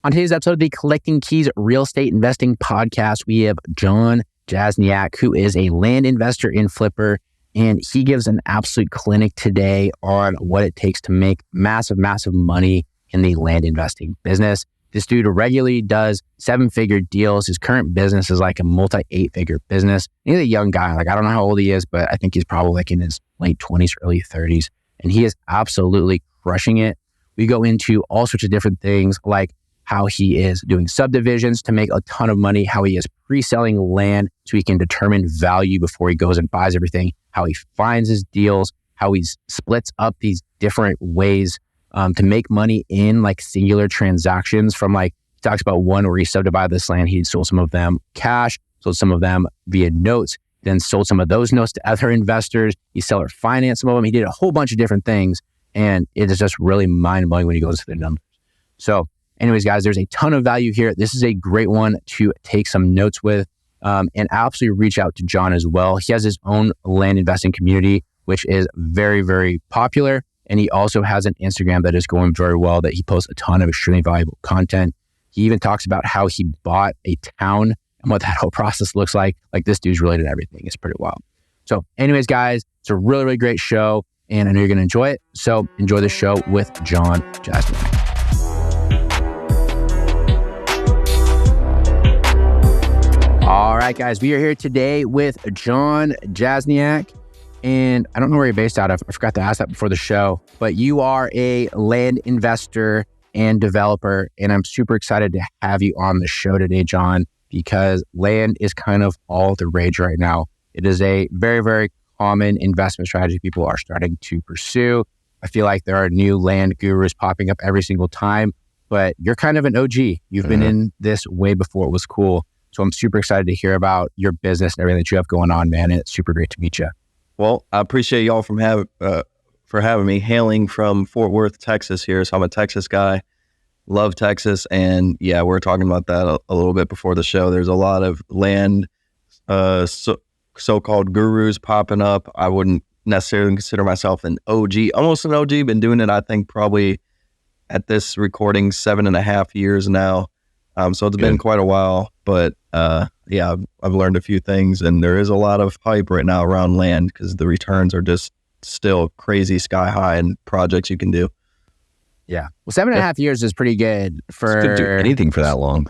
On today's episode of the Collecting Keys Real Estate Investing Podcast, we have Jon Jasniak, who is a land investor and flipper, and he gives an absolute clinic today on what it takes to make massive money in the land investing business. This dude regularly does 7-figure deals. His current business is like a multi-8-figure business. He's a young guy. Like, I don't know how old he is, but I think he's probably like in his late 20s, early 30s. And he is absolutely crushing it. We go into all sorts of different things, like how he is doing subdivisions to make a ton of money, how he is pre-selling land so he can determine value before he goes and buys everything, how he finds his deals, how he splits up these different ways to make money in like singular transactions. From like, he talks about one where he subdivided this land, he sold some of them cash, sold some of them via notes, then sold some of those notes to other investors. He seller financed some of them. He did a whole bunch of different things, and it is just really mind-blowing when he goes to the numbers. So anyways, guys, there's a ton of value here. This is a great one to take some notes with, and absolutely reach out to Jon as well. He has his own land investing community, which is very, very popular. And he also has an Instagram that is going very well, that he posts a ton of extremely valuable content. He even talks about how he bought a town and what that whole process looks like. Like, this dude's related to everything. It's pretty wild. So anyways, guys, it's a really, really great show, and I know you're going to enjoy it. So enjoy the show with Jon Jasniak. All right, guys, we are here today with Jon Jasniak. And I don't know where you're based out of. I forgot to ask that before the show, but you are a land investor and developer. And I'm super excited to have you on the show today, Jon, because land is kind of all the rage right now. It is a very, very common investment strategy people are starting to pursue. I feel like there are new land gurus popping up every single time, but you're kind of an OG. You've been in this way before it was cool. So I'm super excited to hear about your business and everything that you have going on, man. And it's super great to meet you. Well, I appreciate y'all for having me. Hailing from Fort Worth, Texas here. So I'm a Texas guy, love Texas. And yeah, we're talking about that a little bit before the show. There's a lot of land so-called gurus popping up. I wouldn't necessarily consider myself an OG, almost an OG. Been doing it, I think, probably at this recording 7.5 years now. So it's been quite a while, but yeah, I've learned a few things, and there is a lot of hype right now around land because the returns are just still crazy sky high and projects you can do. Yeah. Well, 7.5 years is pretty good for... Couldn't do anything for that long.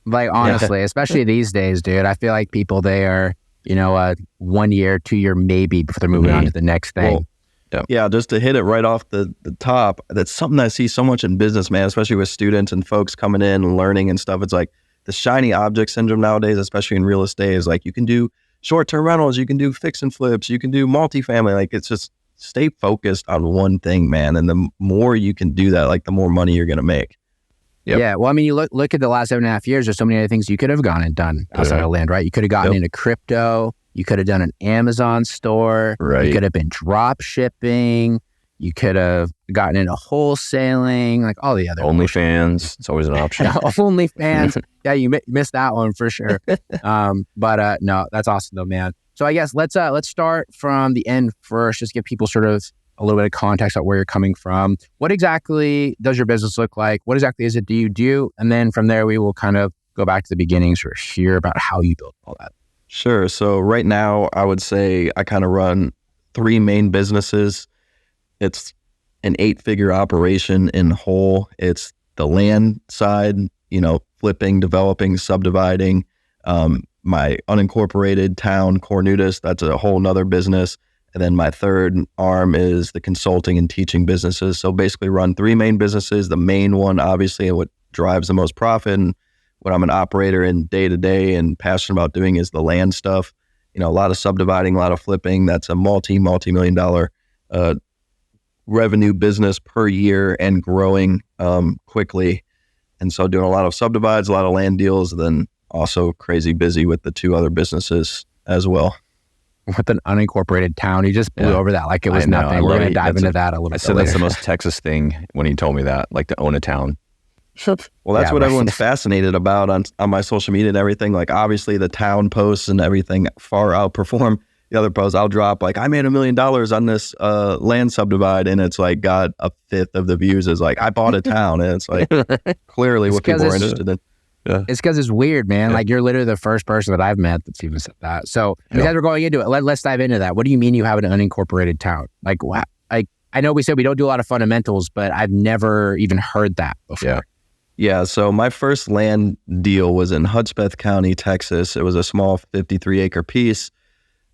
Like, honestly, especially these days, dude. I feel like people, they are, 1 year, 2 year maybe before they're moving on to the next thing. Well, yeah, just to hit it right off the top, that's something that I see so much in business, man, especially with students and folks coming in and learning and stuff. It's like the shiny object syndrome nowadays, especially in real estate, is like you can do short-term rentals, you can do fix and flips, you can do multifamily. Like, it's just stay focused on one thing, man. And the more you can do that, like the more money you're going to make. Yep. Yeah. Well, I mean, you look at the last 7.5 years, there's so many other things you could have gone and done outside of land, right? You could have gotten into crypto. You could have done an Amazon store. Right. You could have been drop shipping. You could have gotten into wholesaling, like all the other OnlyFans. It's always an option. OnlyFans. Yeah, you missed that one for sure. But no, that's awesome though, man. So I guess let's start from the end first. Just give people sort of a little bit of context about where you're coming from. What exactly does your business look like? What exactly is it do you do? And then from there, we will kind of go back to the beginnings or hear about how you built all that. Sure. So right now, I would say I kind of run 3 main businesses. It's an 8-figure operation in whole. It's the land side, flipping, developing, subdividing. My unincorporated town, Cornudas, that's a whole nother business. And then my third arm is the consulting and teaching businesses. So basically run 3 main businesses. The main one, obviously, and what drives the most profit and what I'm an operator in day to day and passionate about doing is the land stuff. A lot of subdividing, a lot of flipping. That's a multi-million dollar revenue business per year and growing quickly. And so doing a lot of subdivides, a lot of land deals, and then also crazy busy with the 2 other businesses as well. With an unincorporated town, he just blew over that like it was nothing. We're going to dive into that a little bit said later. That's the most Texas thing when he told me that, like to own a town. Well, that's what everyone's fascinated about on my social media and everything. Like, obviously the town posts and everything far outperform the other post, I'll drop like, I made $1 million on this land subdivide, and it's like got a fifth of the views is like, I bought a town, and it's like clearly what people are interested in. Yeah. It's because it's weird, man. Like you're literally the first person that I've met that's even said that. So as we're going into it, let's dive into that. What do you mean you have an unincorporated town? Like, wow. Like I know we said we don't do a lot of fundamentals, but I've never even heard that before. Yeah. So my first land deal was in Hudspeth County, Texas. It was a small 53-acre piece,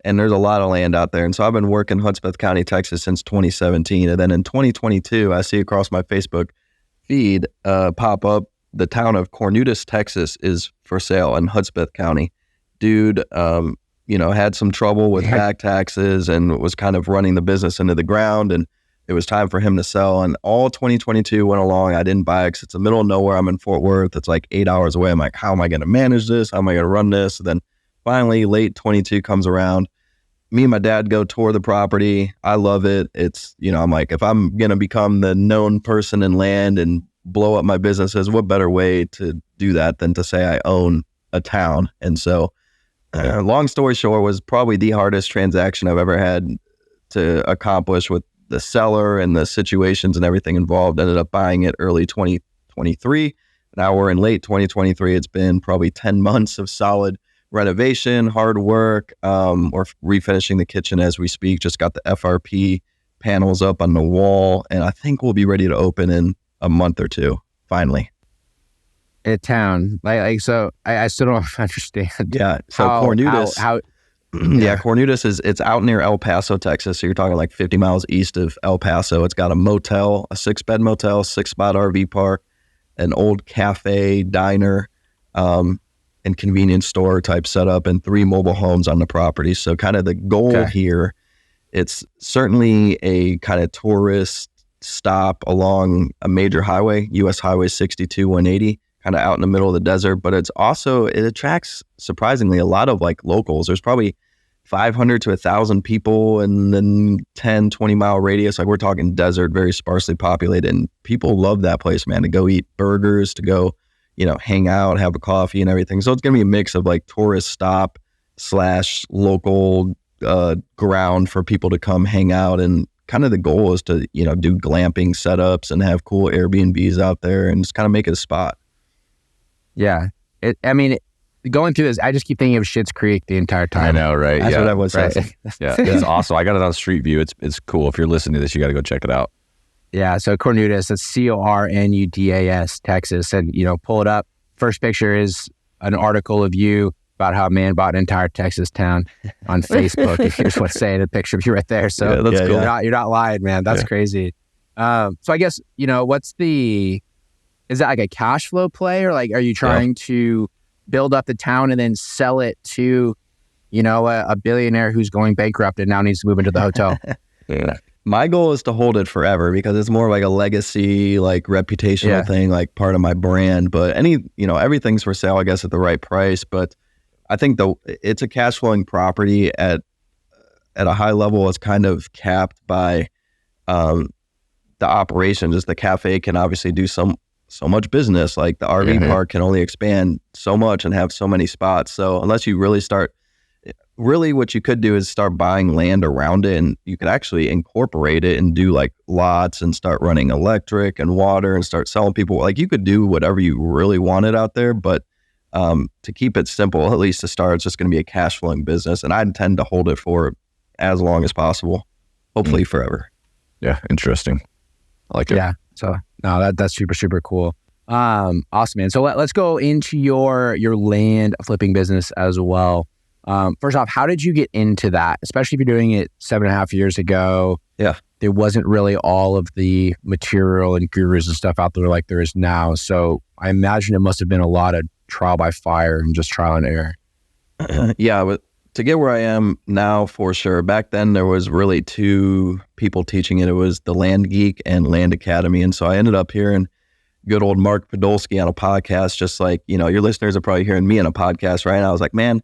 and there's a lot of land out there. And so I've been working Hudspeth County, Texas since 2017. And then in 2022, I see across my Facebook feed pop up, the town of Cornutus, Texas is for sale in Hudspeth County. Dude, had some trouble with back taxes and was kind of running the business into the ground, and it was time for him to sell. And all 2022 went along. I didn't buy it because it's the middle of nowhere. I'm in Fort Worth. It's like 8 hours away. I'm like, how am I going to manage this? How am I going to run this? And then finally, late 22 comes around. Me and my dad go tour the property. I love it. It's, I'm like, if I'm going to become the known person in land and blow up my businesses, what better way to do that than to say I own a town? And so long story short, was probably the hardest transaction I've ever had to accomplish with the seller and the situations and everything involved. Ended up buying it early 2023. Now we're in late 2023. It's been probably 10 months of solid renovation, hard work. We're refinishing the kitchen as we speak. Just got the FRP panels up on the wall, and I think we'll be ready to open in a month or two, finally. A town, so I still don't understand. Yeah, so Cornutus. Cornutus it's out near El Paso, Texas. So you're talking like 50 miles east of El Paso. It's got a motel, a 6-bed motel, 6-spot RV park, an old cafe, diner, and convenience store type setup, and 3 mobile homes on the property. So kind of the goal here, it's certainly a kind of tourist stop along a major highway, US Highway 62 180, kind of out in the middle of the desert, but it attracts surprisingly a lot of like locals. There's probably 500 to 1,000 people in the 10, 20 mile radius. Like we're talking desert, very sparsely populated, and people love that place, man, to go eat burgers, to go, hang out, have a coffee and everything. So it's going to be a mix of like tourist stop / local ground for people to come hang out. And kind of the goal is to, do glamping setups and have cool Airbnbs out there and just kind of make it a spot. Yeah. Going through this, I just keep thinking of Schitt's Creek the entire time. I know, right? That's what I was saying. Yeah, it's awesome. I got it on Street View. It's cool. If you're listening to this, you got to go check it out. Yeah, so Cornutus, that's Cornudas, Texas. And, pull it up. First picture is an article of you about how a man bought an entire Texas town on Facebook. And here's what's saying, a picture of you right there. So that's cool. You're not lying, man. That's crazy. So I guess, is that like a cash flow play, or like, are you trying to build up the town and then sell it to, a billionaire who's going bankrupt and now needs to move into the hotel? My goal is to hold it forever because it's more like a legacy, like reputational thing, like part of my brand. But everything's for sale, I guess, at the right price. But I think it's a cash flowing property at a high level. It's kind of capped by the operation. Just the cafe can obviously do so much business. Like the RV park can only expand so much and have so many spots. So unless you really what you could do is start buying land around it, and you could actually incorporate it and do like lots and start running electric and water and start selling people. Like you could do whatever you really wanted out there, but to keep it simple, at least to start, it's just going to be a cash flowing business, and I intend to hold it for as long as possible, hopefully forever. Yeah, interesting. I like it. Yeah. So no, that's super, super cool. Awesome, man. So let's go into your land flipping business as well. First off, how did you get into that? Especially if you're doing it 7.5 years ago. Yeah. There wasn't really all of the material and gurus and stuff out there like there is now. So I imagine it must have been a lot of trial by fire and just trial and error. Yeah. But to get where I am now, for sure. Back then, there was really 2 people teaching it. It was the Land Geek and Land Academy. And so I ended up hearing good old Mark Podolsky on a podcast, just like, your listeners are probably hearing me on a podcast, right? And I was like, man,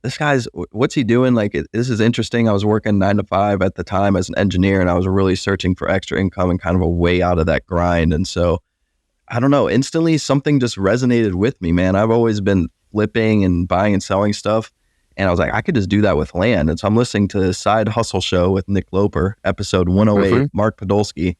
this what's he doing? Like, this is interesting. I was working 9 to 5 at the time as an engineer, and I was really searching for extra income and kind of a way out of that grind. And so, I don't know, instantly something just resonated with me, man. I've always been flipping and buying and selling stuff. And I was like, I could just do that with land. And so I'm listening to Side Hustle Show with Nick Loper, episode 108, Mark Podolsky.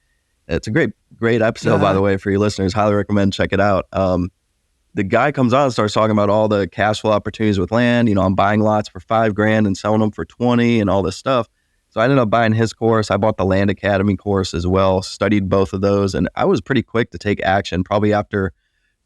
It's a great episode, by the way, for your listeners. Highly recommend, check it out. The guy comes on and starts talking about all the cash flow opportunities with land. I'm buying lots for $5,000 and selling them for 20 and all this stuff. So I ended up buying his course. I bought the Land Academy course as well, studied both of those. And I was pretty quick to take action. Probably after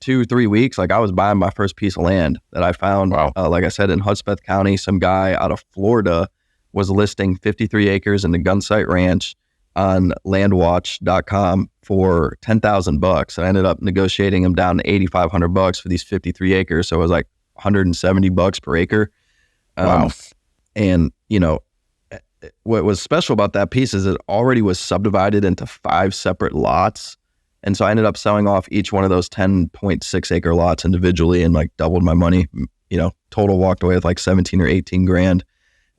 2-3 weeks, like I was buying my first piece of land that I found, like I said, in Hudspeth County. Some guy out of Florida was listing 53 acres in the Gunsight Ranch on landwatch.com for $10,000. I ended up negotiating him down to $8,500 for these 53 acres. So it was like $170 per acre. And what was special about that piece is it already was subdivided into 5 separate lots. And so I ended up selling off each one of those 10.6 acre lots individually and like doubled my money, total walked away with like 17 or 18 grand.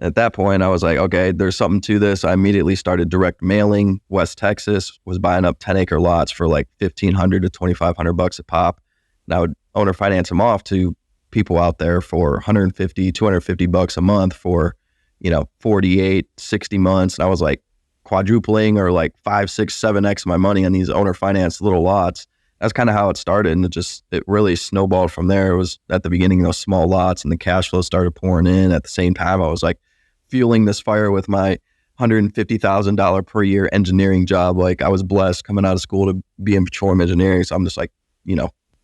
At that point, I was like, okay, there's something to this. I immediately started direct mailing West Texas, was buying up 10 acre lots for like $1,500 to $2,500 a pop. And I would owner finance them off to people out there for $150, $250 a month for, 48, 60 months. And I was like quadrupling or like 5, 6, 7x my money on these owner finance little lots. That's kind of how it started. And it really snowballed from there. It was at the beginning, those small lots, and the cash flow started pouring in. At the same time, I was like fueling this fire with my $150,000 per year engineering job. Like I was blessed coming out of school to be in petroleum engineering. So I'm just like,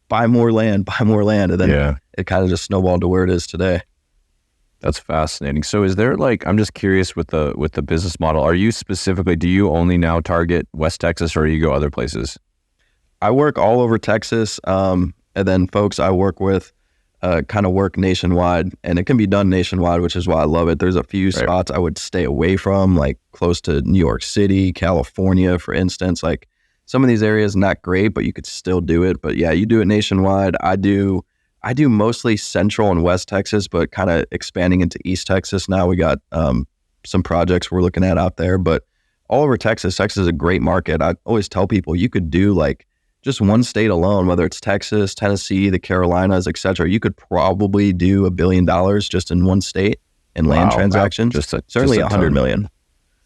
buy more land. And then it kind of just snowballed to where it is today. That's fascinating. So is there I'm just curious with the business model, do you only now target West Texas or you go other places? I work all over Texas. And then folks I work with kind of work nationwide, and it can be done nationwide, which is why I love it. There's a few spots I would stay away from, like close to New York City, California, for instance. Like some of these areas, not great, but you could still do it. But yeah, you do it nationwide. I do mostly Central and West Texas, but kind of expanding into East Texas now. We got some projects we're looking at out there, but all over Texas. Texas is a great market. I always tell people you could do like just one state alone, whether it's Texas, Tennessee, the Carolinas, et cetera. You could probably do $1 billion just in one state in land transactions. Certainly $100 million.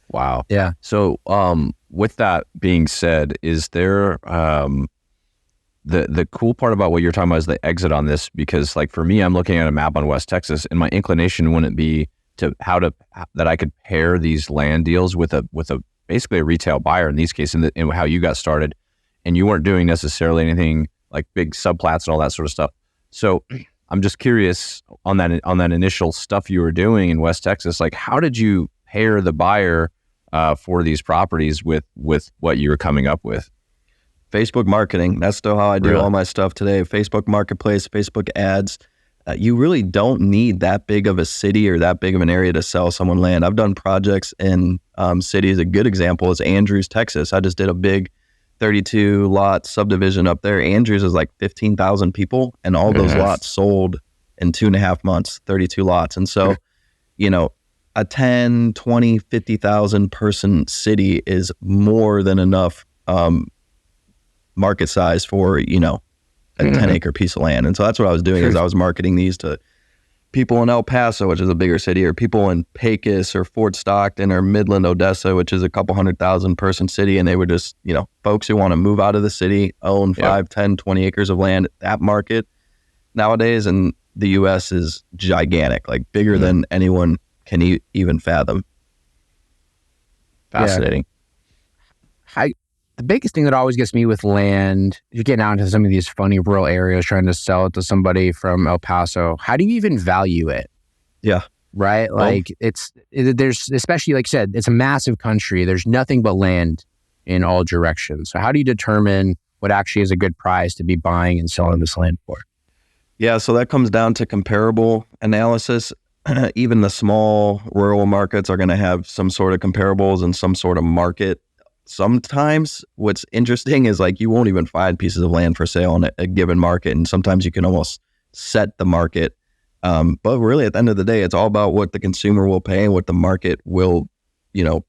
Wow. Yeah. So with that being said, is there the cool part about what you're talking about is the exit on this? Because like for me, I'm looking at a map on West Texas, and my inclination wouldn't be that I could pair these land deals with a basically a retail buyer in these cases, in how you got started, and you weren't doing necessarily anything like big subplats and all that sort of stuff. So I'm just curious on that initial stuff you were doing in West Texas, like how did you pair the buyer for these properties with what you were coming up with? Facebook marketing. That's still how I do all my stuff today. Facebook Marketplace, Facebook ads. You really don't need that big of a city or that big of an area to sell someone land. I've done projects in cities. A good example is Andrews, Texas. I just did a big 32 lot subdivision up there. Andrews is like 15,000 people, and all those lots sold in 2.5 months, 32 lots. And so, a 10, 20, 50,000 person city is more than enough market size for, a 10 acre piece of land. And so that's what I was doing is I was marketing these to people in El Paso, which is a bigger city, or people in Pecos or Fort Stockton or Midland, Odessa, which is a couple 100,000 person city. And they were just, folks who want to move out of the city, own 5, 10, 20 acres of land. That market nowadays in the U.S. is gigantic, like bigger than anyone can even fathom. Fascinating. The biggest thing that always gets me with land, you get down to some of these funny rural areas trying to sell it to somebody from El Paso. How do you even value it? Yeah. Right? Like there's, especially like I said, it's a massive country. There's nothing but land in all directions. So how do you determine what actually is a good price to be buying and selling this land for? Yeah. So that comes down to comparable analysis. Even the small rural markets are going to have some sort of comparables and some sort of market. Sometimes what's interesting is like you won't even find pieces of land for sale in a given market, and sometimes you can almost set the market. But really, at the end of the day, it's all about what the consumer will pay and what the market will,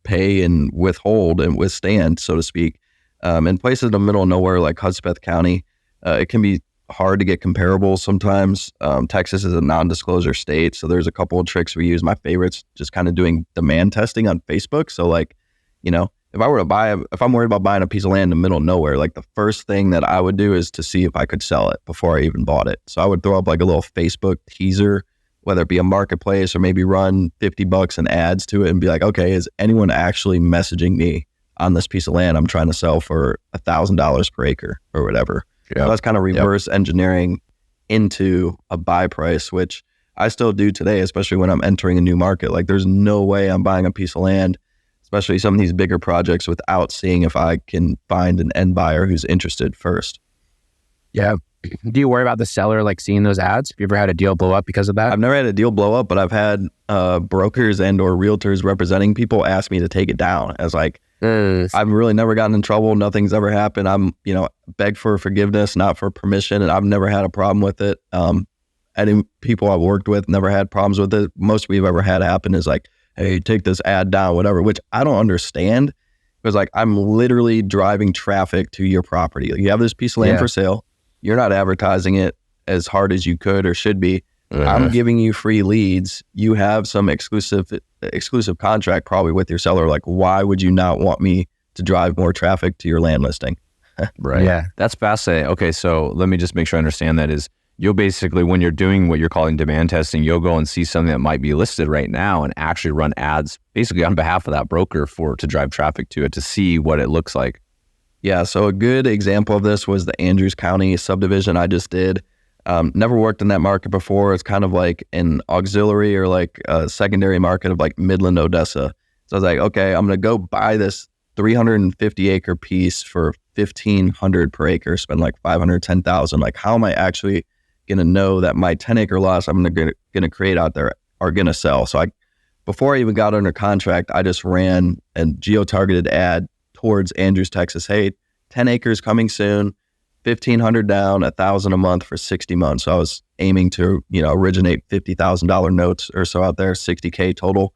pay and withhold and withstand, so to speak. In places in the middle of nowhere like Hudspeth County, it can be hard to get comparables sometimes. Texas is a non-disclosure state, so there's a couple of tricks we use. My favorite's just kind of doing demand testing on Facebook. So like, if I'm worried about buying a piece of land in the middle of nowhere, like the first thing that I would do is to see if I could sell it before I even bought it. So I would throw up like a little Facebook teaser, whether it be a marketplace or maybe run $50 in ads to it and be like, okay, is anyone actually messaging me on this piece of land I'm trying to sell for $1,000 per acre or whatever? So that's kind of reverse engineering into a buy price, which I still do today, especially when I'm entering a new market. Like there's no way I'm buying a piece of land, especially some of these bigger projects, without seeing if I can find an end buyer who's interested first. Yeah. Do you worry about the seller like seeing those ads? Have you ever had a deal blow up because of that? I've never had a deal blow up, but I've had brokers and or realtors representing people ask me to take it down. As like, I've really never gotten in trouble. Nothing's ever happened. I'm, beg for forgiveness, not for permission. And I've never had a problem with it. Any people I've worked with never had problems with it. Most we've ever had happen is like, hey, take this ad down, whatever, which I don't understand. Because like, I'm literally driving traffic to your property. Like, you have this piece of land for sale. You're not advertising it as hard as you could or should be. I'm giving you free leads. You have some exclusive contract probably with your seller. Like, why would you not want me to drive more traffic to your land listing? Right. Yeah. That's fascinating. Okay. So let me just make sure I understand that is you'll basically, when you're doing what you're calling demand testing, you'll go and see something that might be listed right now and actually run ads basically on behalf of that broker to drive traffic to it to see what it looks like. Yeah. So a good example of this was the Andrews County subdivision I just did. Never worked in that market before. It's kind of like an auxiliary or like a secondary market of like Midland, Odessa. So I was like, okay, I'm going to go buy this 350 acre piece for $1,500 per acre, spend like $510,000. Like, how am I actually going to know that my 10 acre lots I'm going to create out there are going to sell? So before I even got under contract, I just ran a geo-targeted ad towards Andrews, Texas. Hey, 10 acres coming soon. $1,500 down, $1,000 a month for 60 months. So I was aiming to, originate $50,000 notes or so out there, $60K total.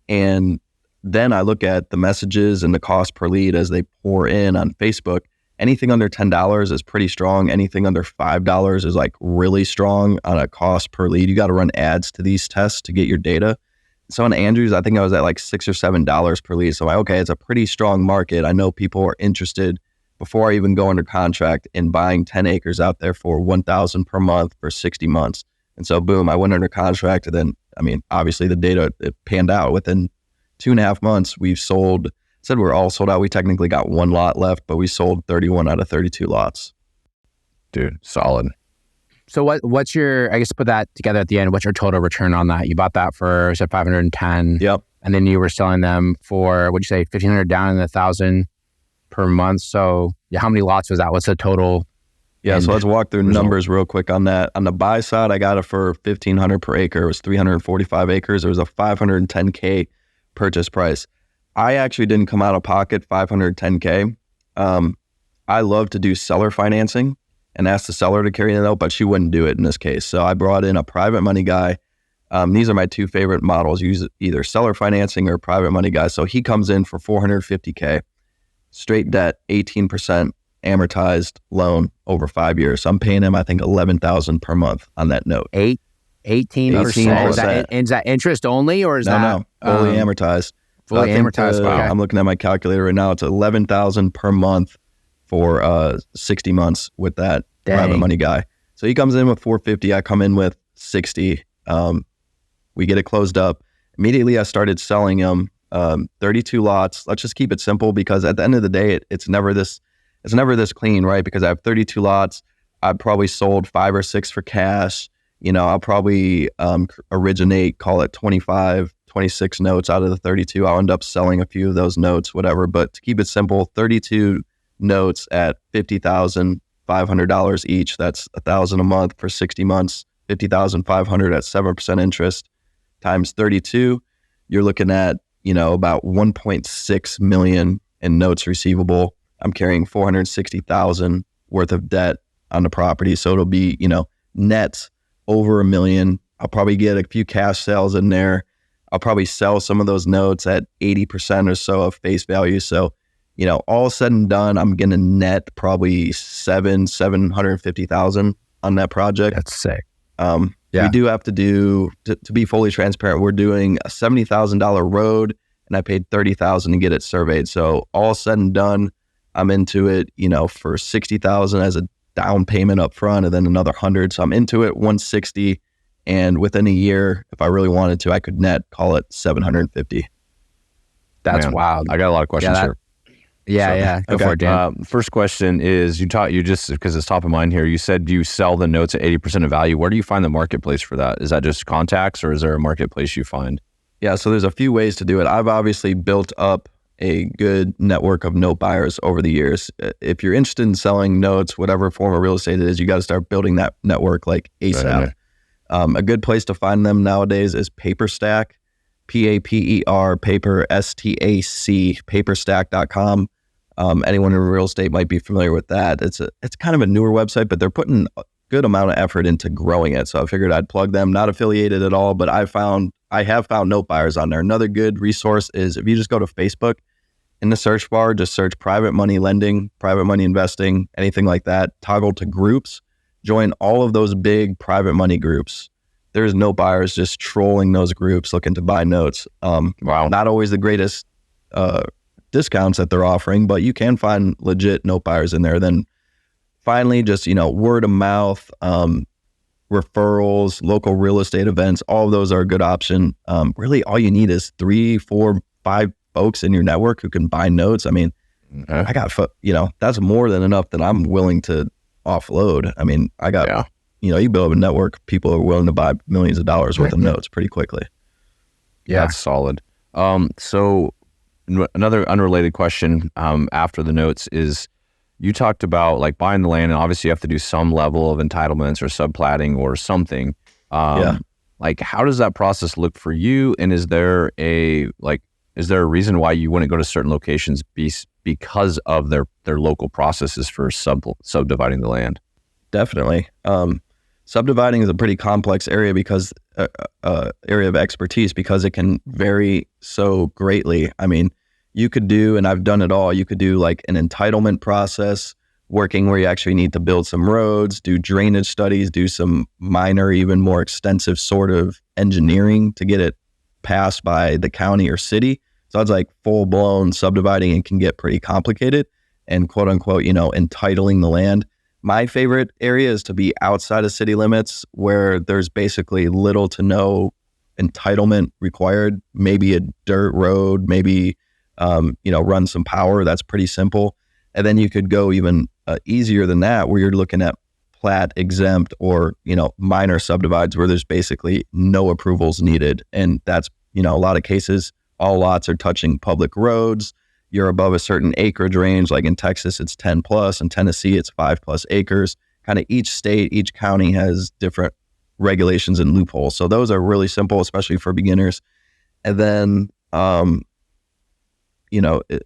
And then I look at the messages and the cost per lead as they pour in on Facebook. Anything under $10 is pretty strong. Anything under $5 is like really strong on a cost per lead. You got to run ads to these tests to get your data. So on Andrews, I think I was at like $6 or $7 per lead. So I'm like, okay, it's a pretty strong market. I know people are interested before I even go under contract in buying 10 acres out there for $1,000 per month for 60 months. And so boom, I went under contract. And then, obviously the data, it panned out. Within 2.5 months, we've said we're all sold out. We technically got one lot left, but we sold 31 out of 32 lots. Dude, solid. So what's your, I guess put that together at the end, what's your total return on that? You bought that for, said 510. Yep. And then you were selling them for, what'd you say, 1,500 down and 1,000 per month. So how many lots was that? What's the total? Yeah, so let's walk through numbers real quick on that. On the buy side, I got it for $1,500 per acre. It was 345 acres. It was a $510K purchase price. I actually didn't come out of pocket $510K. I love to do seller financing and ask the seller to carry the note, but she wouldn't do it in this case. So I brought in a private money guy. These are my two favorite models. Use either seller financing or private money guy. So he comes in for $450K. Straight debt, 18% amortized loan over 5 years. So I'm paying him, I think, $11,000 per month on that note. 18%. 18%. Is that interest only, or is No, fully amortized. Fully amortized. Wow. I'm looking at my calculator right now. It's $11,000 per month for 60 months with that private money guy. So he comes in with $450. I come in with $60. We get it closed up. Immediately, I started selling him 32 lots. Let's just keep it simple, because at the end of the day, it's never this clean, right? Because I have 32 lots. I probably sold 5 or 6 for cash. I'll probably originate, call it 25, 26 notes out of the 32. I'll end up selling a few of those notes, whatever. But to keep it simple, 32 notes at $50,500 each. That's $1,000 a month for 60 months. $50,500 at 7% interest times 32. You're looking at about 1.6 million in notes receivable. I'm carrying $460,000 worth of debt on the property. So it'll be, net over $1 million. I'll probably get a few cash sales in there. I'll probably sell some of those notes at 80% or so of face value. So, all said and done, I'm going to net probably $750,000 on that project. That's sick. We do have to do, to be fully transparent, we're doing a $70,000 road, and I paid $30,000 to get it surveyed. So all said and done, I'm into it, for $60,000 as a down payment up front, and then another $100,000. So I'm into it $160,000, and within a year, if I really wanted to, I could net call it $750,000. That's wild. I got a lot of questions here. Yeah. Go for it, Dan. First question is, you just, because it's top of mind here, you said you sell the notes at 80% of value. Where do you find the marketplace for that? Is that just contacts, or is there a marketplace you find? Yeah, so there's a few ways to do it. I've obviously built up a good network of note buyers over the years. If you're interested in selling notes, whatever form of real estate it is, you got to start building that network like ASAP. Right. A good place to find them nowadays is PaperStack, PAPER, paper, STAC, paperstack.com. Anyone in real estate might be familiar with that. It's kind of a newer website, but they're putting a good amount of effort into growing it. So I figured I'd plug them. Not affiliated at all, but I have found note buyers on there. Another good resource is if you just go to Facebook, in the search bar, just search private money lending, private money investing, anything like that. Toggle to groups. Join all of those big private money groups. There's note buyers just trolling those groups looking to buy notes. Wow. Not always the greatest discounts that they're offering, but you can find legit note buyers in there. Then finally, just, word of mouth, referrals, local real estate events, all of those are a good option. Really, all you need is 3, 4, 5 folks in your network who can buy notes. I mean, I got, that's more than enough that I'm willing to offload. I mean, I got, you build up a network, people are willing to buy millions of dollars worth of notes pretty quickly. Yeah, that's solid. So another unrelated question after the notes is, you talked about like buying the land, and obviously you have to do some level of entitlements or subplatting or something. Like, how does that process look for you? And is there a reason why you wouldn't go to certain locations because of their local processes for subdividing the land? Definitely. Subdividing is a pretty complex area because area of expertise, because it can vary so greatly. I mean, you could do, and I've done it all, you could do like an entitlement process, working where you actually need to build some roads, do drainage studies, do some minor, even more extensive sort of engineering to get it passed by the county or city. So it's like full-blown subdividing, and can get pretty complicated, and quote unquote, entitling the land. My favorite area is to be outside of city limits, where there's basically little to no entitlement required. Maybe a dirt road, maybe run some power. That's pretty simple. And then you could go even easier than that, where you're looking at plat exempt or, minor subdivides where there's basically no approvals needed. And that's, a lot of cases, all lots are touching public roads. You're above a certain acreage range. Like in Texas, it's 10 plus. In Tennessee, it's 5+ acres. Kind of each state, each county has different regulations and loopholes. So those are really simple, especially for beginners. And then,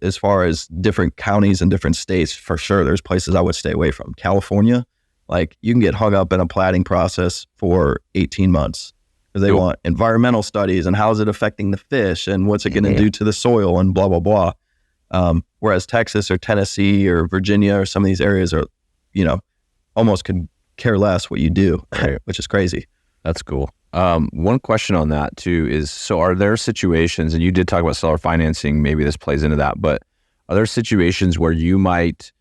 as far as different counties and different states, for sure, there's places I would stay away from. California, like you can get hung up in a platting process for 18 months because they want environmental studies and how's it affecting the fish and what's it going to do to the soil and blah, blah, blah. Whereas Texas or Tennessee or Virginia or some of these areas are, almost could care less what you do, which is crazy. That's cool. One question on that too is, so are there situations, and you did talk about seller financing, maybe this plays into that, but are there situations where you might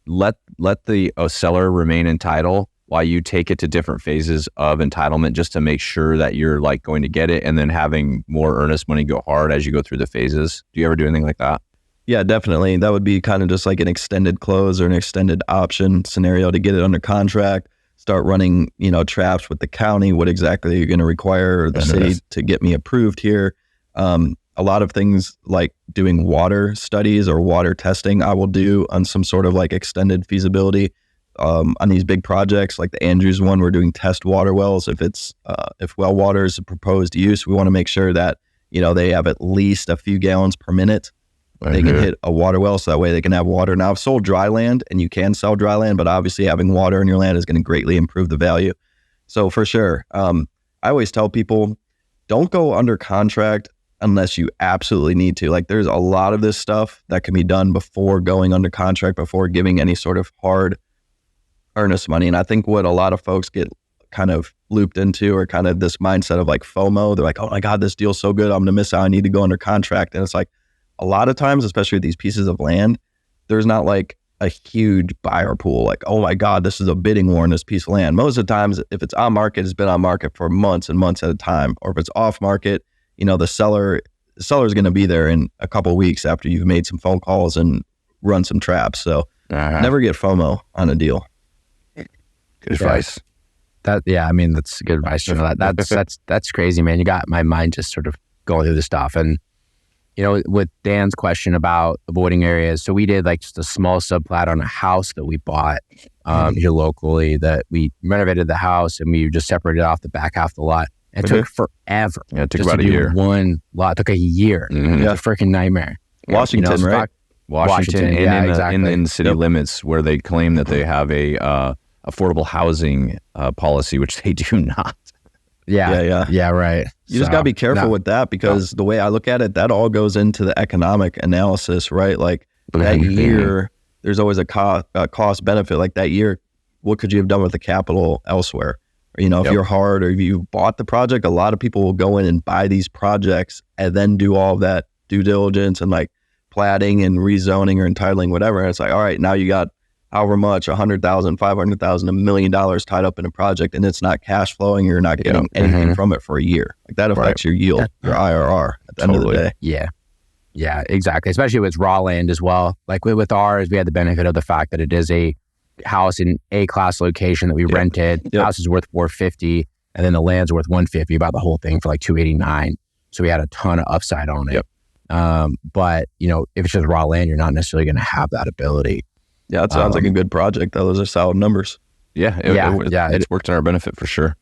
let the seller remain entitled while you take it to different phases of entitlement just to make sure that you're like going to get it, and then having more earnest money go hard as you go through the phases? Do you ever do anything like that? Yeah, definitely. That would be kind of just like an extended close or an extended option scenario to get it under contract. Start running, traps with the county. What exactly are you going to require, or the city to get me approved here? A lot of things like doing water studies or water testing, I will do on some sort of like extended feasibility on these big projects. Like the Andrews one, we're doing test water wells. If well water is a proposed use, we want to make sure that they have at least a few gallons per minute. They can hit a water well, so that way they can have water. Now, I've sold dry land, and you can sell dry land, but obviously having water in your land is going to greatly improve the value. So for sure, I always tell people, don't go under contract unless you absolutely need to. Like there's a lot of this stuff that can be done before going under contract, before giving any sort of hard earnest money. And I think what a lot of folks get kind of looped into, or kind of this mindset of like FOMO. They're like, oh my God, this deal's so good, I'm going to miss out. I need to go under contract. And it's like, a lot of times, especially with these pieces of land, there's not like a huge buyer pool. Like, oh my God, this is a bidding war on this piece of land. Most of the times, if it's on market, it's been on market for months and months at a time. Or if it's off market, the seller's going to be there in a couple of weeks after you've made some phone calls and run some traps. So never get FOMO on a deal. Good advice. That's good advice. That's crazy, man. You got my mind just sort of going through this stuff. And, with Dan's question about avoiding areas. So we did like just a small subplat on a house that we bought here locally, that we renovated the house and we just separated off the back half of the lot. It took forever. Yeah, it took about a year. One lot. It took a year. Mm-hmm. It was a freaking nightmare. Washington, right? Washington, and yeah, exactly. in the city limits, where they claim that they have a affordable housing policy, which they do not. Yeah, right. You just got to be careful with that, because the way I look at it, that all goes into the economic analysis, right? Like that year, there's always a cost benefit. Like that year, what could you have done with the capital elsewhere? Or, if you're hard, or if you bought the project, a lot of people will go in and buy these projects and then do all of that due diligence and like platting and rezoning or entitling, whatever. And it's like, all right, now you got however much, $100,000, $500,000, $1 million tied up in a project, and it's not cash flowing. You're not getting anything from it for a year. Like that affects your yield, your IRR at the end of the day. Yeah, exactly. Especially with raw land as well. Like with ours, we had the benefit of the fact that it is a house in A-class location that we rented. The house is worth $450, and then the land's worth $150. About the whole thing for like $289. So we had a ton of upside on it. But if it's just raw land, you're not necessarily going to have that ability. Yeah, it sounds like a good project, though. Those are solid numbers. It's worked in our benefit for sure.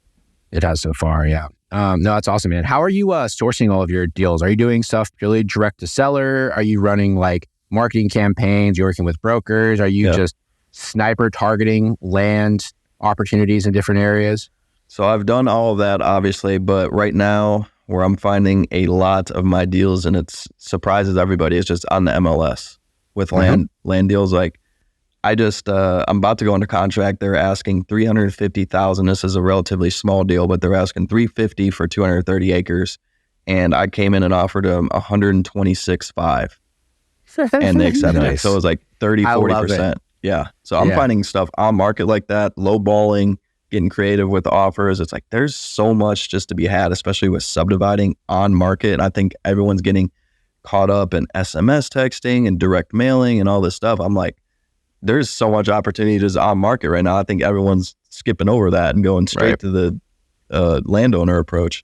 It has so far, yeah. No, that's awesome, man. How are you sourcing all of your deals? Are you doing stuff purely direct to seller? Are you running like marketing campaigns? You're working with brokers? Are you just sniper targeting land opportunities in different areas? So I've done all of that, obviously, but right now where I'm finding a lot of my deals, and it surprises everybody, it's just on the MLS with land deals. Like I'm about to go into contract. They're asking $350,000. This is a relatively small deal, but they're asking $350,000 for 230 acres. And I came in and offered them $126,500, and they accepted it. So it was like 40%. Yeah. So I'm finding stuff on market like that, lowballing, getting creative with the offers. It's like, there's so much just to be had, especially with subdividing on market. And I think everyone's getting caught up in SMS texting and direct mailing and all this stuff. I'm like, there's so much opportunity just on market right now. I think everyone's skipping over that and going straight to the landowner approach.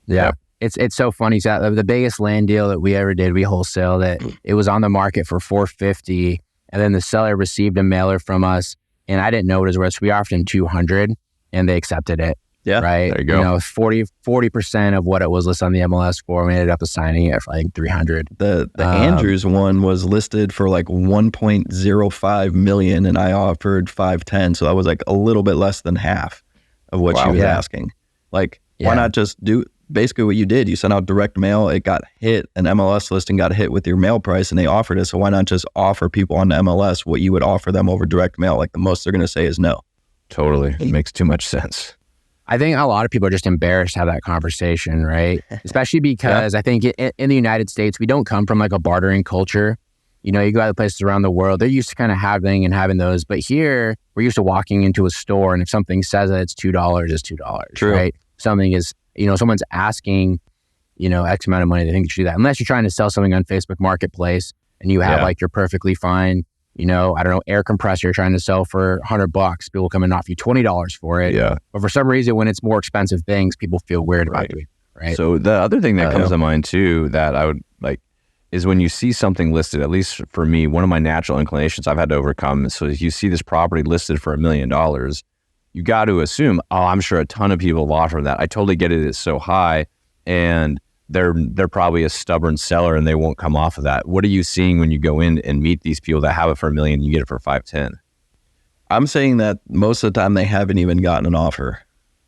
Yeah. It's so funny. So the biggest land deal that we ever did, we wholesale that. It was on the market for $450,000, and then the seller received a mailer from us, and I didn't know what it was worth. So we offered him $200,000, and they accepted it. Yeah, right. There you go. 40% of what it was listed on the MLS for. We ended up assigning it for like $300,000. The Andrews one was listed for like $1.05 million, and I offered $510,000. So that was like a little bit less than half of what she was asking. Like, why not just do basically what you did? You sent out direct mail. It got hit. An MLS listing got hit with your mail price, and they offered it. So why not just offer people on the MLS what you would offer them over direct mail? Like the most they're going to say is no. Totally. It makes too much sense. I think a lot of people are just embarrassed to have that conversation, right? Especially because I think in the United States, we don't come from like a bartering culture. You go other places around the world, they're used to kind of having those. But here, we're used to walking into a store, and if something says that it's $2, it's $2. True. Right? Something is, someone's asking, X amount of money, they think you should do that. Unless you're trying to sell something on Facebook Marketplace and you have like your perfectly fine, I don't know, air compressor you're trying to sell for $100. People come and offer you $20 for it. Yeah. But for some reason, when it's more expensive things, people feel weird about doing it, right? So the other thing that comes to mind too, that I would like, is when you see something listed, at least for me, one of my natural inclinations I've had to overcome. So if you see this property listed for $1 million, you got to assume, I'm sure a ton of people will offer that. I totally get it. It's so high, and they're probably a stubborn seller and they won't come off of that. What are you seeing when you go in and meet these people that have it for $1 million, you get it for $510,000? I'm saying that most of the time they haven't even gotten an offer,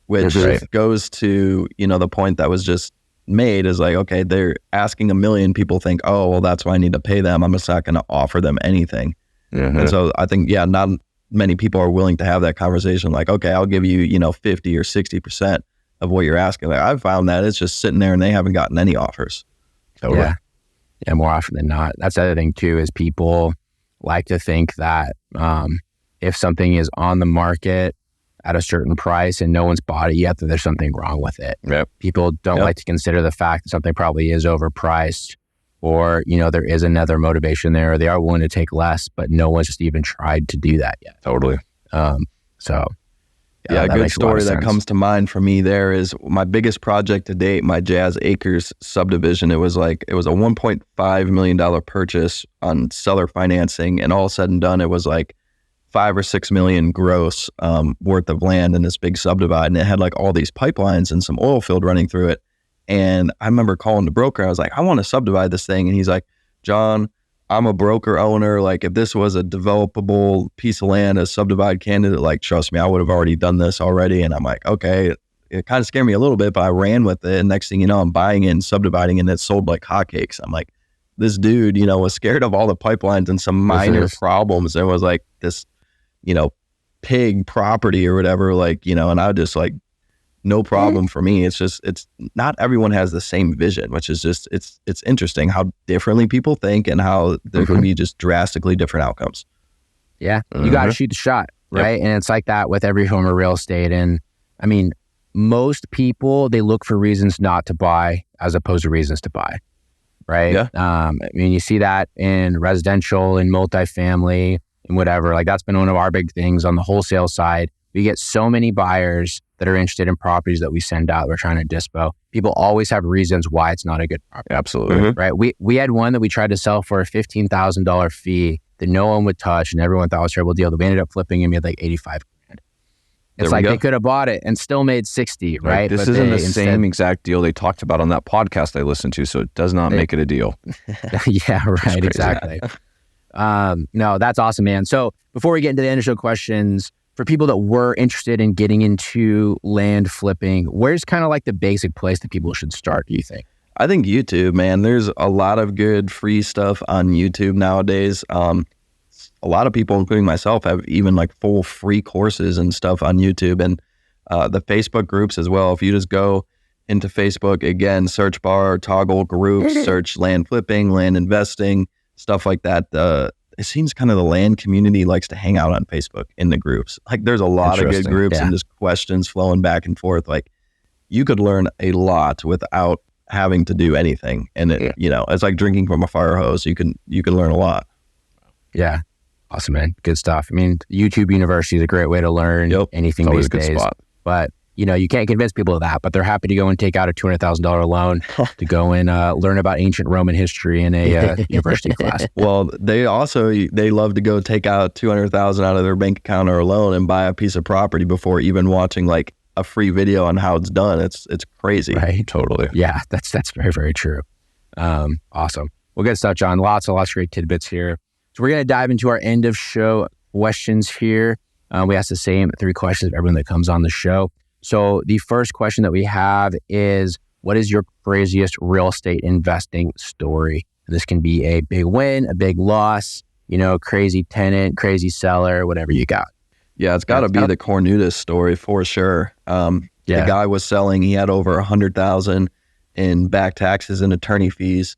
which goes to, the point that was just made is like, okay, they're asking $1 million. People think, oh, well, that's why I need to pay them. I'm just not going to offer them anything. And so I think, not many people are willing to have that conversation. Like, okay, I'll give you, 50 or 60% of what you're asking. Like, I've found that it's just sitting there and they haven't gotten any offers. Totally. Yeah, more often than not. That's the other thing too, is people like to think that if something is on the market at a certain price and no one's bought it yet, that there's something wrong with it. Yep. People don't like to consider the fact that something probably is overpriced, or, there is another motivation there, or they are willing to take less, but no one's just even tried to do that yet. Totally. A good story that comes to mind for me there is my biggest project to date, my Jazz Acres subdivision. It was a $1.5 million purchase on seller financing, and all said and done, it was like $5 or $6 million gross worth of land in this big subdivide, and it had like all these pipelines and some oil field running through it. And I remember calling the broker. I was like, I want to subdivide this thing, and he's like, John, I'm a broker owner. Like, if this was a developable piece of land, a subdivide candidate, like, trust me, I would have already done this already. And I'm like, okay, it kind of scared me a little bit, but I ran with it. And next thing you know, I'm buying it and subdividing, and it sold like hotcakes. I'm like, this dude, was scared of all the pipelines and some minor problems. It was like this, pig property or whatever, and I just like, no problem for me. It's not everyone has the same vision, which is just, it's interesting how differently people think and how there could be just drastically different outcomes. Yeah. You got to shoot the shot, right? Yep. And it's like that with every form of real estate. And I mean, most people, they look for reasons not to buy as opposed to reasons to buy, right? Yeah. I mean, you see that in residential and multifamily and whatever. Like, that's been one of our big things on the wholesale side. We get so many buyers that are interested in properties that we send out. We're trying to dispo. People always have reasons why it's not a good property. Absolutely. Right. We had one that we tried to sell for a $15,000 fee that no one would touch, and everyone thought was a terrible deal. That we ended up flipping and made like $85,000. It's like they could have bought it and still made 60, right? This isn't the same exact deal they talked about on that podcast I listened to, so it does not make it a deal. Yeah, right. Exactly. No, that's awesome, man. So before we get into the initial questions, for people that were interested in getting into land flipping, where's kind of like the basic place that people should start, do you think? I think YouTube, man. There's a lot of good free stuff on YouTube nowadays. A lot of people, including myself, have even like full free courses and stuff on YouTube, and the Facebook groups as well. If you just go into Facebook, again, search bar, toggle groups, search land flipping, land investing, stuff like that. It seems kind of the land community likes to hang out on Facebook in the groups. Like, there's a lot of good groups and just questions flowing back and forth. Like, you could learn a lot without having to do anything. And it, it's like drinking from a fire hose. You can learn a lot. Yeah. Awesome, man. Good stuff. I mean, YouTube University is a great way to learn anything these days. Spot. But, you can't convince people of that, but they're happy to go and take out a $200,000 loan to go and learn about ancient Roman history in a university class. Well, they love to go take out $200,000 out of their bank account or a loan and buy a piece of property before even watching like a free video on how it's done. It's crazy. Right. Totally. Yeah, that's very, very true. Awesome. Well, good stuff, John. Lots of great tidbits here. So we're going to dive into our end of show questions here. We ask the same 3 questions of everyone that comes on the show. So the first question that we have is, what is your craziest real estate investing story? This can be a big win, a big loss, crazy tenant, crazy seller, whatever you got. Yeah, it's got to be the Cornudas story for sure. The guy was selling, he had over $100,000 in back taxes and attorney fees.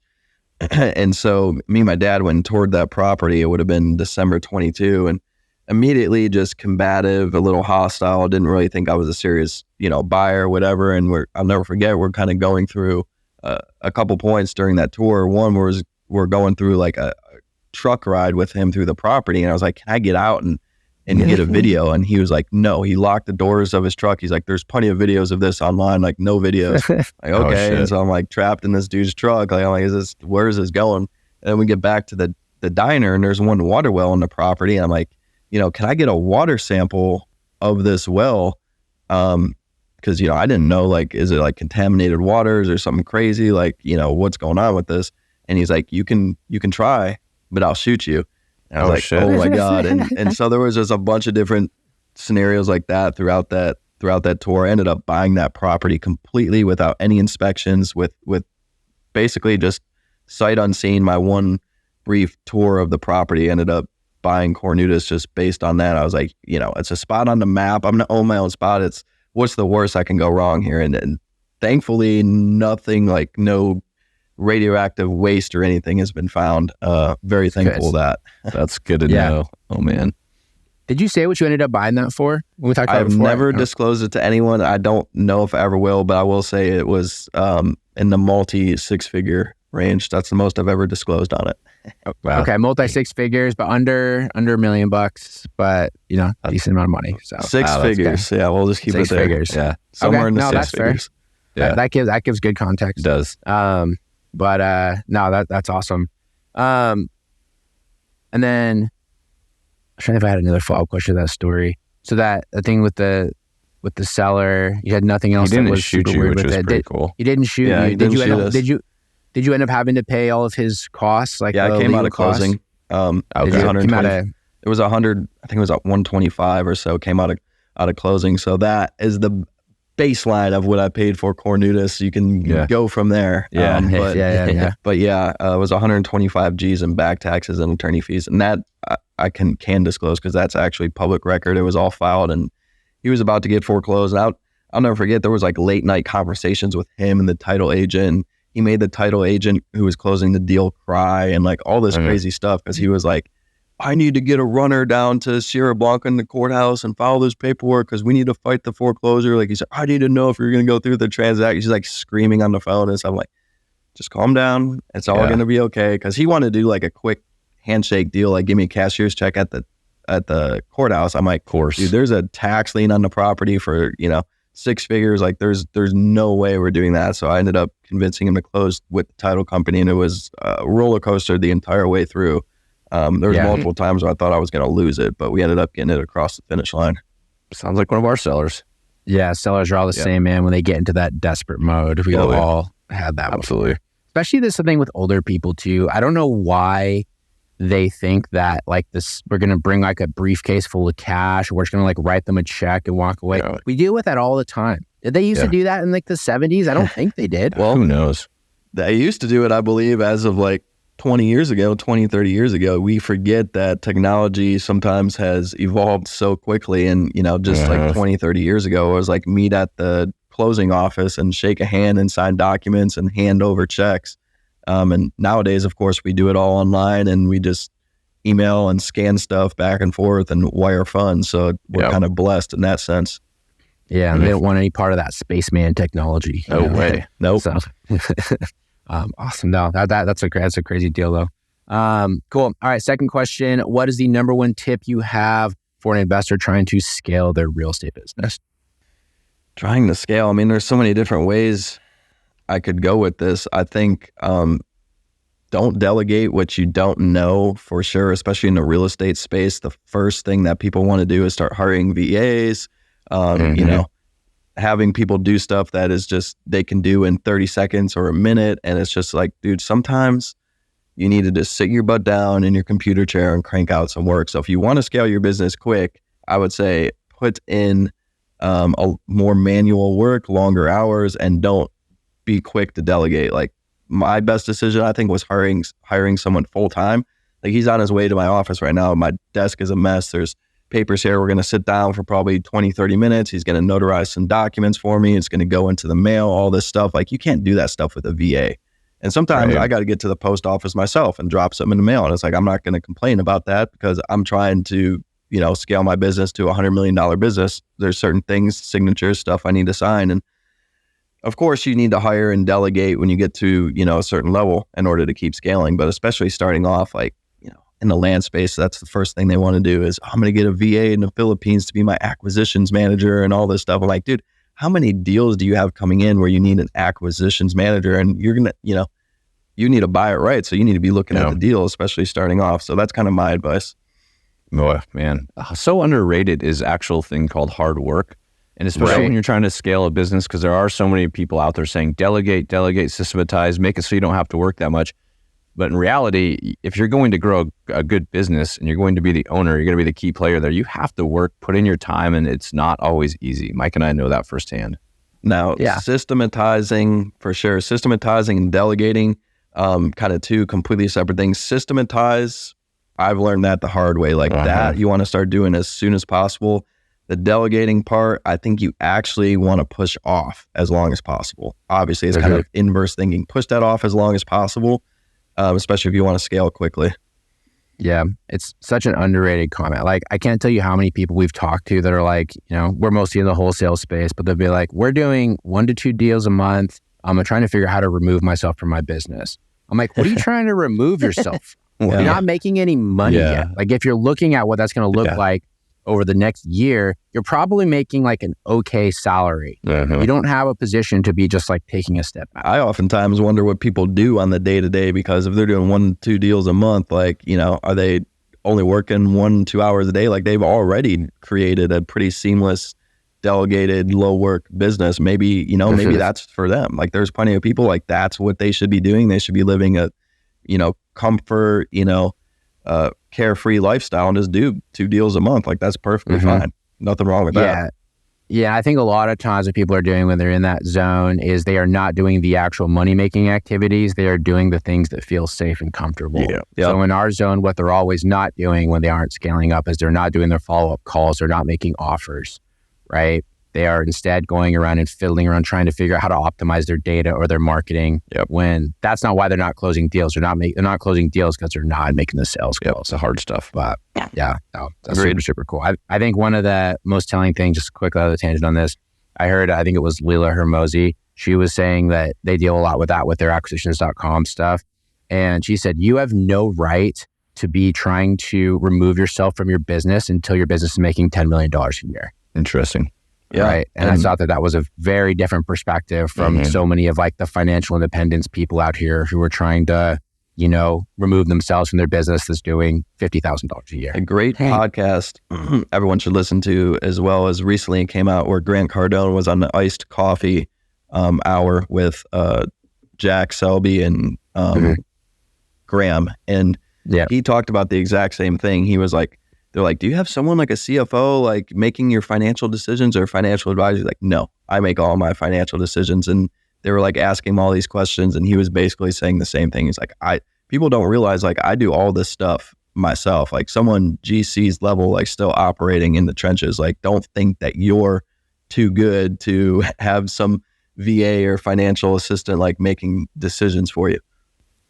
And so me and my dad went and toured that property. It would have been December 22, and immediately just combative, a little hostile. Didn't really think I was a serious, buyer, whatever. And I'll never forget, we're kind of going through a couple points during that tour. One was we're going through like a truck ride with him through the property, and I was like, "Can I get out and get a video?" And he was like, "No." He locked the doors of his truck. He's like, "There's plenty of videos of this online." Like, no videos. Like, okay. And so I'm like trapped in this dude's truck. Like, I'm like, where is this going? And then we get back to the diner, and there's one water well on the property. And I'm like, can I get a water sample of this well? Because, I didn't know, like, is it like contaminated waters or something crazy? Like, what's going on with this? And he's like, you can try, but I'll shoot you. And I was like, shit. Oh my God. And so there was just a bunch of different scenarios like that throughout that tour. I ended up buying that property completely without any inspections, with basically just sight unseen. My one brief tour of the property ended up buying Cornutus just based on that. I was like, it's a spot on the map. I'm going to own my own spot. It's what's the worst that can go wrong here? And thankfully, nothing, like no radioactive waste or anything has been found. Very thankful of that. That's good to know. Oh man. Did you say what you ended up buying that for? When we talked about I've never disclosed it to anyone. I don't know if I ever will, but I will say it was in the multi 6-figure range. That's the most I've ever disclosed on it. Wow. Okay, multi 6 figures, but under $1 million, but decent amount of money. So 6 figures. Yeah, we'll just keep it there. 6 figures. Yeah, somewhere in the 6 that's figures. Fair. Yeah, that gives good context. It does. But that's awesome. And then I'm trying to think if I had another follow-up question to that story. So that the thing with the seller, you had nothing else. He didn't that was shoot super you, weird which with was it. pretty cool. He didn't shoot Yeah, you. he didn't shoot us. Did you end up having to pay all of his costs? Like yeah, it came out of costs? closing. Okay. It was 100. I think it was 125 or so. Came out of closing. So that is the baseline of what I paid for Cornutus. You can go from there. Yeah, But it was 125 G's in back taxes and attorney fees, and that I can disclose because that's actually public record. It was all filed, and he was about to get foreclosed. And I'll never forget. There was like late night conversations with him and the title agent. He made the title agent who was closing the deal cry and like all this crazy stuff because he was like, I need to get a runner down to Sierra Blanca in the courthouse and file this paperwork because we need to fight the foreclosure. Like he said, I need to know if you're going to go through the transaction. She's like screaming on the phone and stuff. I'm like, just calm down. It's all going to be okay. Because he wanted to do like a quick handshake deal, like give me a cashier's check at the courthouse. I'm like, of course, dude, there's a tax lien on the property for 6 figures. Like there's no way we're doing that. So I ended up convincing him to close with the title company, and it was a roller coaster the entire way through. There was multiple times where I thought I was going to lose it, but we ended up getting it across the finish line. Sounds like one of our sellers. Yeah, sellers are all the same, man. When they get into that desperate mode, we all had that. Absolutely. Before. Especially this thing with older people too. I don't know why they think that like this, we're going to bring like a briefcase full of cash, or we're just going to like write them a check and walk away. Yeah. We deal with that all the time. Did they used to do that in like the 70s? I don't think they did. Well, who knows? They used to do it, I believe, as of like 20 years ago, 20, 30 years ago. We forget that technology sometimes has evolved so quickly. And, just like 20, 30 years ago, it was like meet at the closing office and shake a hand and sign documents and hand over checks. And nowadays, of course, we do it all online and we just email and scan stuff back and forth and wire funds. So we're kind of blessed in that sense. Yeah, and they don't want any part of that spaceman technology. No way. Nope. So, awesome. No, that's a crazy deal though. Cool. All right. Second question. What is the number one tip you have for an investor trying to scale their real estate business? Trying to scale. I mean, there's so many different ways I could go with this. I think don't delegate what you don't know for sure, especially in the real estate space. The first thing that people want to do is start hiring VAs, having people do stuff that is just they can do in 30 seconds or a minute. And it's just like, dude, sometimes you need to just sit your butt down in your computer chair and crank out some work. So if you want to scale your business quick, I would say put in a more manual work, longer hours, and don't be quick to delegate. Like my best decision, I think, was hiring someone full time. Like he's on his way to my office right now. My desk is a mess. There's papers here. We're going to sit down for probably 20, 30 minutes. He's going to notarize some documents for me. It's going to go into the mail, all this stuff. Like you can't do that stuff with a VA. And sometimes I got to get to the post office myself and drop something in the mail. And it's like, I'm not going to complain about that because I'm trying to, scale my business to $100 million business. There's certain things, signatures, stuff I need to sign. And of course you need to hire and delegate when you get to, a certain level in order to keep scaling. But especially starting off, like, in the land space, that's the first thing they want to do is I'm going to get a VA in the Philippines to be my acquisitions manager and all this stuff. I'm like, dude, how many deals do you have coming in where you need an acquisitions manager? And you're going to, you need to buy it right. So you need to be looking at the deal, especially starting off. So that's kind of my advice. Oh, man. So underrated is actual thing called hard work. And especially when you're trying to scale a business, because there are so many people out there saying, delegate, systematize, make it so you don't have to work that much. But in reality, if you're going to grow a good business and you're going to be the owner, you're going to be the key player there, you have to work, put in your time, and it's not always easy. Mike and I know that firsthand. Now, systematizing, for sure. Systematizing and delegating, kind of two completely separate things. Systematize I've learned that the hard way. Like that, you want to start doing as soon as possible. The delegating part, I think you actually want to push off as long as possible. Obviously, it's kind of inverse thinking. Push that off as long as possible, especially if you want to scale quickly. Yeah, it's such an underrated comment. Like, I can't tell you how many people we've talked to that are like, you know, we're mostly in the wholesale space, but they'll be like, we're doing 1 to 2 deals a month. I'm trying to figure out how to remove myself from my business. I'm like, what are you trying to remove yourself? You're not making any money yet. Like, if you're looking at what that's going to look like over the next year, you're probably making like an okay salary. You don't have a position to be just like taking a step back. I oftentimes wonder what people do on the day-to-day, because if they're doing 1 to 2 deals a month, like, you know, are they only working 1-2 hours a day? Like, they've already created a pretty seamless, delegated, low work business. Maybe, you know, maybe that's for them. Like, there's plenty of people like that's what they should be doing. They should be living a, you know, comfort, you know, carefree lifestyle and just do 2 deals a month. Like, that's perfectly fine. Nothing wrong with that. Yeah, I think a lot of times what people are doing when they're in that zone is they are not doing the actual money-making activities. They are doing the things that feel safe and comfortable. So in our zone, what they're always not doing when they aren't scaling up is they're not doing their follow-up calls. They're not making offers, right? They are instead going around and fiddling around trying to figure out how to optimize their data or their marketing. When that's not why they're not closing deals. They're not closing deals because they're not making the sales calls. It's the hard stuff. But that's super cool. I think one of the most telling things, just quickly out of the tangent on this, I think it was Lila Hermosi. She was saying that they deal a lot with that with their acquisitions.com stuff. And she said, you have no right to be trying to remove yourself from your business until your business is making $10 million a year. Interesting. Right. And I thought that was a very different perspective from so many of like the financial independence people out here who are trying to, you know, remove themselves from their business that's doing $50,000 a year. A great podcast everyone should listen to, as well as recently came out where Grant Cardone was on the iced coffee hour with Jack Selby and Graham. And he talked about the exact same thing. He was like, they're like, do you have someone like a CFO, like making your financial decisions or financial advisor? He's like, no, I make all my financial decisions. And they were like asking him all these questions. And he was basically saying the same thing. He's like, people don't realize like I do all this stuff myself. Like someone GC's level, like still operating in the trenches. Like, don't think that you're too good to have some VA or financial assistant like making decisions for you.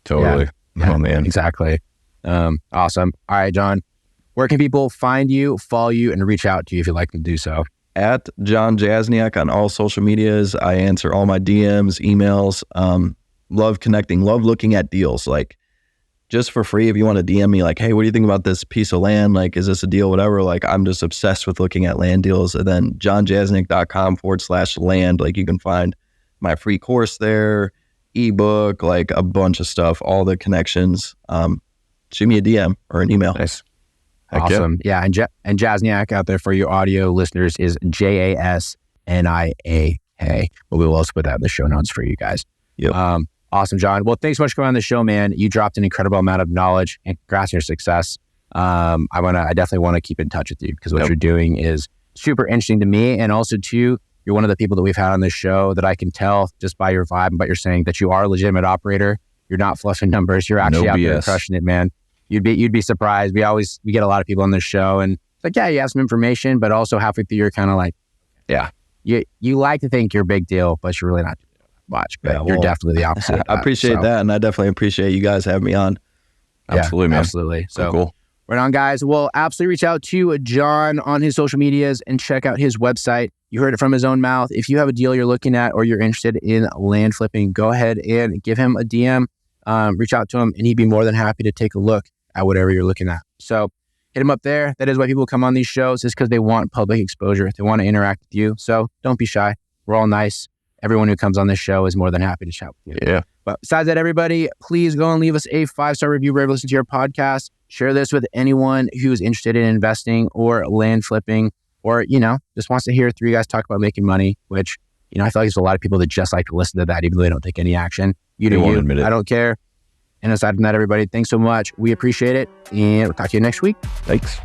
Totally. Oh man. Exactly. Awesome. All right, John. Where can people find you, follow you, and reach out to you if you'd like to do so? At Jon Jasniak on all social medias. I answer all my DMs, emails. Love connecting, love looking at deals. Like, just for free, if you want to DM me, like, hey, what do you think about this piece of land? Like, is this a deal? Whatever. Like, I'm just obsessed with looking at land deals. And then jonjasniak.com/land. Like, you can find my free course there, ebook, like a bunch of stuff, all the connections. Shoot me a DM or an email. Nice. Awesome. Yeah. And Jasniak out there for your audio listeners is Jasniak. But we will also put that in the show notes for you guys. Awesome, John. Well, thanks so much for coming on the show, man. You dropped an incredible amount of knowledge and congrats on your success. I definitely want to keep in touch with you because what you're doing is super interesting to me. And also too, you're one of the people that we've had on this show that I can tell just by your vibe and by your saying that you are a legitimate operator. You're not fluffing numbers. You're actually out there crushing it, man. You'd be surprised. We get a lot of people on this show and it's like, yeah, you have some information, but also halfway through you're kind of like, you like to think you're a big deal, but you're really not doing much. But you're definitely the opposite. I appreciate that, and I definitely appreciate you guys having me on. Absolutely, man. Absolutely. So cool. Right on, guys. Well, absolutely reach out to John on his social medias and check out his website. You heard it from his own mouth. If you have a deal you're looking at or you're interested in land flipping, go ahead and give him a DM. Reach out to him, and he'd be more than happy to take a look at whatever you're looking at. So hit him up there. That is why people come on these shows, is because they want public exposure. They want to interact with you. So don't be shy. We're all nice. Everyone who comes on this show is more than happy to chat with you. Yeah. But besides that, everybody, please go and leave us a 5-star review wherever you listen to your podcast. Share this with anyone who's interested in investing or land flipping, or, just wants to hear 3 guys talk about making money, which, I feel like there's a lot of people that just like to listen to that, even though they don't take any action. You do you. I don't care. And aside from that, everybody, thanks so much. We appreciate it. And we'll talk to you next week. Thanks.